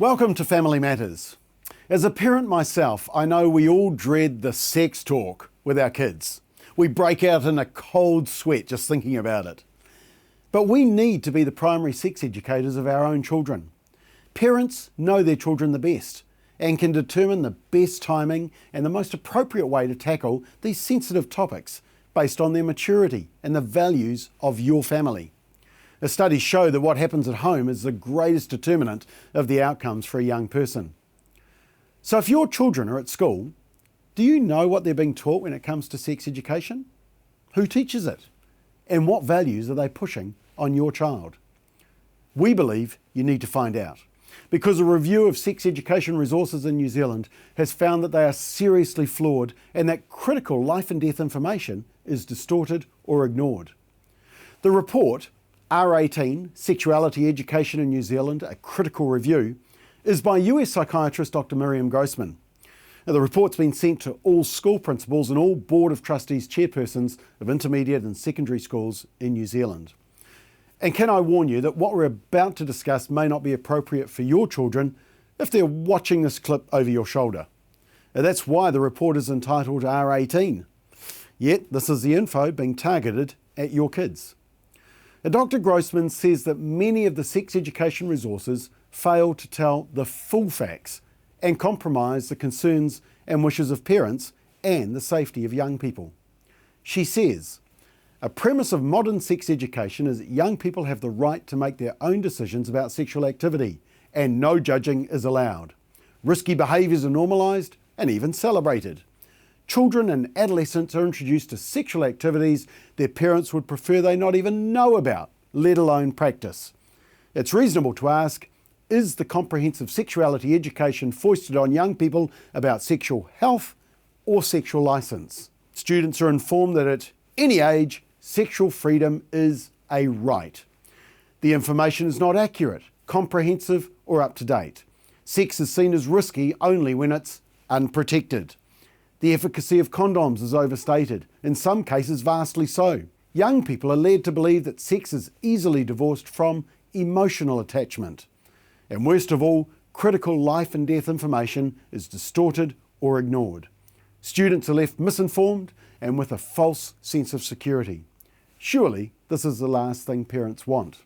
Welcome to Family Matters. As a parent myself, I know we all dread the sex talk with our kids. We break out in a cold sweat just thinking about it. But we need to be the primary sex educators of our own children. Parents know their children the best and can determine the best timing and the most appropriate way to tackle these sensitive topics based on their maturity and the values of your family. The studies show that what happens at home is the greatest determinant of the outcomes for a young person. So if your children are at school, do you know what they're being taught when it comes to sex education? Who teaches it? And what values are they pushing on your child? We believe you need to find out, because a review of sex education resources in New Zealand has found that they are seriously flawed and that critical life and death information is distorted or ignored. The report, R18, Sexuality Education in New Zealand, a critical review, is by US psychiatrist Dr Miriam Grossman. Now, the report's been sent to all school principals and all Board of Trustees chairpersons of intermediate and secondary schools in New Zealand. And can I warn you that what we're about to discuss may not be appropriate for your children if they're watching this clip over your shoulder. Now, that's why the report is entitled R18. Yet, this is the info being targeted at your kids. Now, Dr Grossman says that many of the sex education resources fail to tell the full facts and compromise the concerns and wishes of parents and the safety of young people. She says, a premise of modern sex education is that young people have the right to make their own decisions about sexual activity and no judging is allowed. Risky behaviours are normalised and even celebrated. Children and adolescents are introduced to sexual activities their parents would prefer they not even know about, let alone practice. It's reasonable to ask, is the comprehensive sexuality education foisted on young people about sexual health or sexual licence? Students are informed that at any age, sexual freedom is a right. The information is not accurate, comprehensive or up to date. Sex is seen as risky only when it's unprotected. The efficacy of condoms is overstated, in some cases vastly so. Young people are led to believe that sex is easily divorced from emotional attachment. And worst of all, critical life and death information is distorted or ignored. Students are left misinformed and with a false sense of security. Surely, this is the last thing parents want.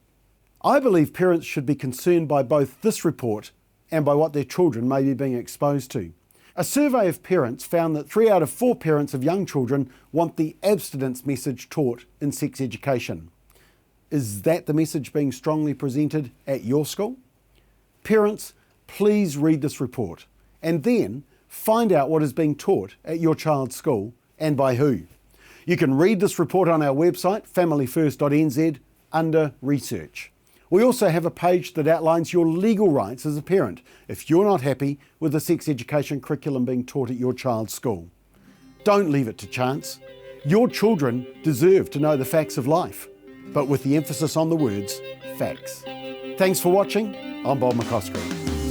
I believe parents should be concerned by both this report and by what their children may be being exposed to. A survey of parents found that 3 out of 4 parents of young children want the abstinence message taught in sex education. Is that the message being strongly presented at your school? Parents, please read this report and then find out what is being taught at your child's school and by who. You can read this report on our website, familyfirst.nz, under Research. We also have a page that outlines your legal rights as a parent if you're not happy with the sex education curriculum being taught at your child's school. Don't leave it to chance. Your children deserve to know the facts of life, but with the emphasis on the words, facts. Thanks for watching. I'm Bob McCoskrie.